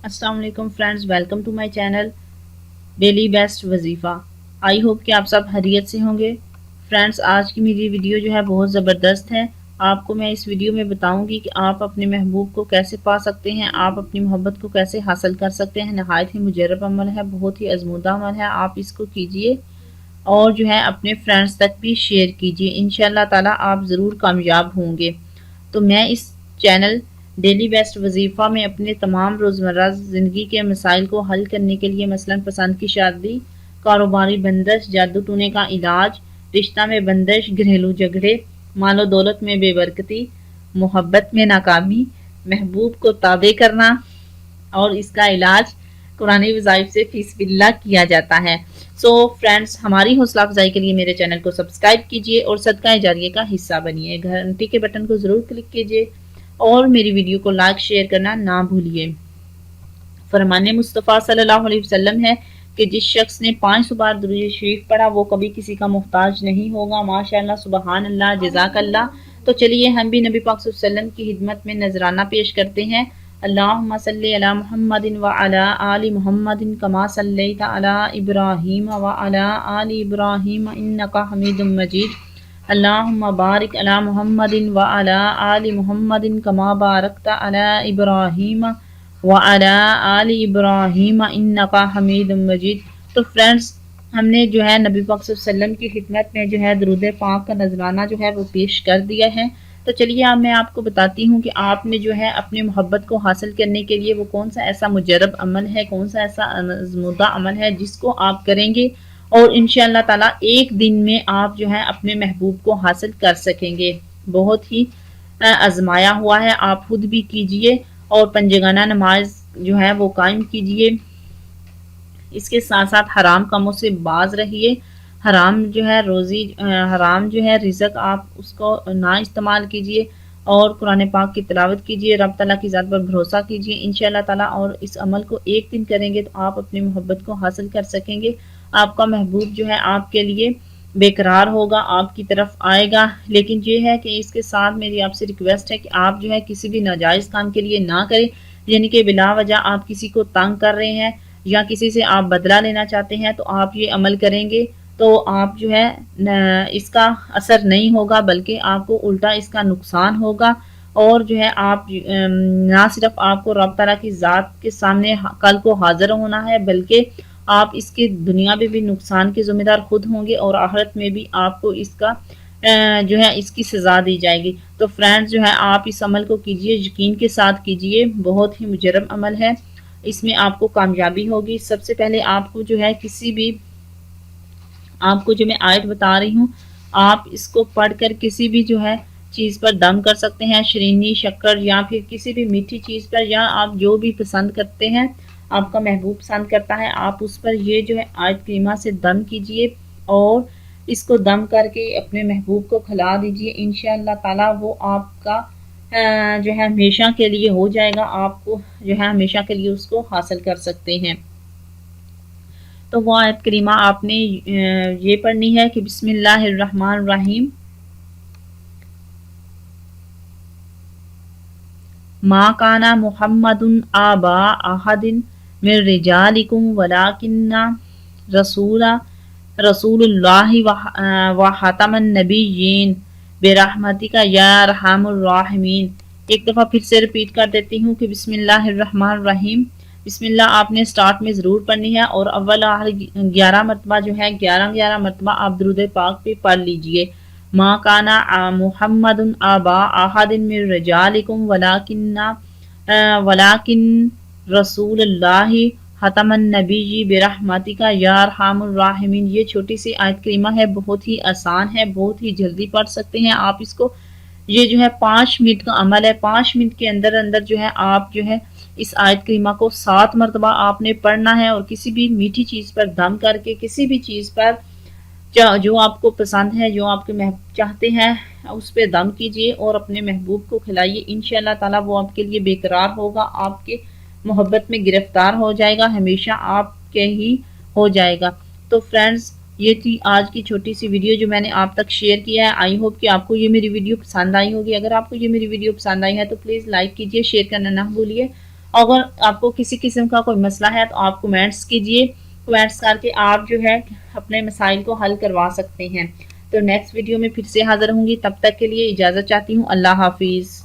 अस्सलाम वालेकुम friends, welcome to my channel daily best वजीफ़ा। आई होप कि आप सब खैरियत से होंगे। फ्रेंड्स, आज की मेरी वीडियो जो है बहुत ज़बरदस्त है। आपको मैं इस वीडियो में बताऊंगी कि आप अपने महबूब को कैसे पा सकते हैं, आप अपनी मोहब्बत को कैसे हासिल कर सकते हैं। नहायत ही मुजर्रब अमल है, बहुत ही आजमूदा अमल है। आप इसको कीजिए और जो है अपने फ्रेंड्स तक भी शेयर कीजिए। इंशाल्लाह ताला आप ज़रूर कामयाब होंगे। तो मैं इस चैनल डेली बेस्ट वजीफ़ा में अपने तमाम रोज़मर्रा ज़िंदगी के मसाइल को हल करने के लिए, मसलन पसंद की शादी, कारोबारी बंदिश, जादू टूने का इलाज, रिश्ता में बंदिश, घरेलू झगड़े, मालो दौलत में बेबरकती, मोहब्बत में नाकामी, महबूब को ताबे करना और इसका इलाज कुरानी वज़ाइफ से फीसबिल्लाह किया जाता है। सो फ्रेंड्स, हमारी हौसला अफजाई के लिए मेरे चैनल को सब्सक्राइब कीजिए और सदका जारिया का हिस्सा बनिए। घंटी के बटन को ज़रूर क्लिक कीजिए और मेरी वीडियो को लाइक शेयर करना ना भूलिए। फरमाने मुस्तफ़ा सल्लल्लाहु अलैहि वसल्लम है कि जिस शख्स ने 500 बार दुरूद शरीफ पढ़ा वो कभी किसी का मोहताज नहीं होगा। माशाअल्लाह, सुबहान अल्लाह, जज़ाकल्लाह। तो चलिए हम भी नबी पाक सल्लल्लाहु अलैहि वसल्लम की खिदमत में नजराना पेश करते हैं। अल्लाहुम्मा सल्ली अला मुहम्मदिन व अला आलि मुहम्मदिन कमा सल्लैता अला इब्राहीम व अला आलि इब्राहीम इन्नका हमीदुम मजीद। अल्लाहुम्मा बारिक अला मुहम्मदिन व अला आलि मुहम्मदिन कमा बारकता अला इब्राहीम व अला आलि इब्राहीम इन्नका हमीदुम मजीद। तो फ्रेंड्स, हमने जो है नबी पाक सल्लल्लाहु अलैहि वसल्लम की खिदमत में जो है दुरूद पाक का नजराना जो है वो पेश कर दिया है। तो चलिए अब मैं आपको बताती हूँ कि आपने जो है अपनी मोहब्बत को हासिल करने के लिए वो कौन सा ऐसा मुजर्रब अमल है, कौन सा ऐसा आज़मूदा अमल है जिसको आप करेंगे और इंशाअल्लाह ताला एक दिन में आप जो है अपने महबूब को हासिल कर सकेंगे। बहुत ही आजमाया हुआ है, आप खुद भी कीजिए और पंजगाना नमाज जो है वो कायम कीजिए। इसके साथ साथ हराम कामों से बाज रहिए। हराम जो है रोज़ी, हराम जो है रिज़्क, आप उसको ना इस्तेमाल कीजिए और कुरान पाक की तिलावत कीजिए। रब ताला की ज़ात पर भरोसा कीजिए इंशाअल्लाह ताला, और इस अमल को एक दिन करेंगे तो आप अपनी मोहब्बत को हासिल कर सकेंगे। आपका महबूब जो है आपके लिए बेकरार होगा, आपकी तरफ आएगा। लेकिन ये है कि इसके साथ मेरी आपसे रिक्वेस्ट है कि आप जो है किसी भी नाजायज़ काम के लिए ना करें, यानी कि बिला वजह आप किसी को तंग कर रहे हैं या किसी से आप बदला लेना चाहते हैं तो आप ये अमल करेंगे तो आप जो है इसका असर नहीं होगा, बल्कि आपको उल्टा इसका नुकसान होगा। और जो है आप ना सिर्फ आपको रब ताला की ज़ात के सामने कल को हाजिर होना है, बल्कि आप इसके दुनिया में भी नुकसान के ज़िम्मेदार खुद होंगे और आखिरत में भी आपको इसका जो है इसकी सज़ा दी जाएगी। तो फ्रेंड्स, जो है आप इस अमल को कीजिए, यकीन के साथ कीजिए, बहुत ही मुजर्रब अमल है, इसमें आपको कामयाबी होगी। सबसे पहले आपको जो है किसी भी, आपको जो मैं आयत बता रही हूँ, आप इसको पढ़कर किसी भी जो है चीज़ पर दम कर सकते हैं, शरीनी, शक्कर या फिर किसी भी मीठी चीज़ पर, या आप जो भी पसंद करते हैं, आपका महबूब पसंद करता है, आप उस पर ये जो है आयत करीमा से दम कीजिए और इसको दम करके अपने महबूब को खिला दीजिए। इंशाअल्लाह ताला वो आपका जो है हमेशा के लिए हो जाएगा, आपको जो है हमेशा के लिए उसको हासिल कर सकते हैं। तो वो आयत करीमा आपने ये पढ़नी है कि बिस्मिल्लाहिर्रहमानिर्रहीम, मा काना मुहम्मदुन आबा अहदिन मिर रिजालिकुम वलाकिन्ना रसूला रसूलुल्लाहि व खातमन नबिय्यीन बिरहमतिका या अरहमुर राहिमीन। एक दफ़ा फिर से रिपीट कर देती हूँ कि बिस्मिल्लाहिर्रहमानिर्रहीम। बिस्मिल्लाह आपने स्टार्ट में ज़रूर पढ़नी है और अव्वल आखिर 11 मरतबा जो है 11 मरतबा आप दुरूद पाक पे पढ़ लीजिए। मा काना मुहम्मदुन आबा अहदिन मिर रिजालिकुम वलाकिन रसूलुल्लाहि खतमन नबी बिरहमतिका या अरहमुर राहिमीन। ये छोटी सी आयत करीमा है, बहुत ही आसान है, बहुत ही जल्दी पढ़ सकते हैं आप इसको। ये जो है 5 मिनट का अमल है, 5 मिनट के अंदर अंदर जो है आप जो है इस आयत करीमा को 7 मरतबा आपने पढ़ना है और किसी भी मीठी चीज़ पर दम करके, किसी भी चीज़ पर जो आपको पसंद है, जो आपके चाहते हैं, उस पर दम कीजिए और अपने महबूब को खिलाइए। इंशाअल्लाह ताला वो आपके लिए बेकरार होगा, आपके मोहब्बत में गिरफ्तार हो जाएगा, हमेशा आपके ही हो जाएगा। तो फ्रेंड्स, ये थी आज की छोटी सी वीडियो जो मैंने आप तक शेयर किया है। आई होप कि आपको ये मेरी वीडियो पसंद आई होगी। अगर आपको ये मेरी वीडियो पसंद आई है तो प्लीज़ लाइक कीजिए, शेयर करना ना भूलिए اگر آپ کو کسی قسم کا کوئی مسئلہ ہے تو آپ کمنٹس کیجئے، کمنٹس کر کے آپ جو ہے اپنے مسائل کو حل کروا سکتے ہیں۔ تو نیکسٹ ویڈیو میں پھر سے حاضر ہوں گی، تب تک کے لیے اجازت چاہتی ہوں۔ اللہ حافظ۔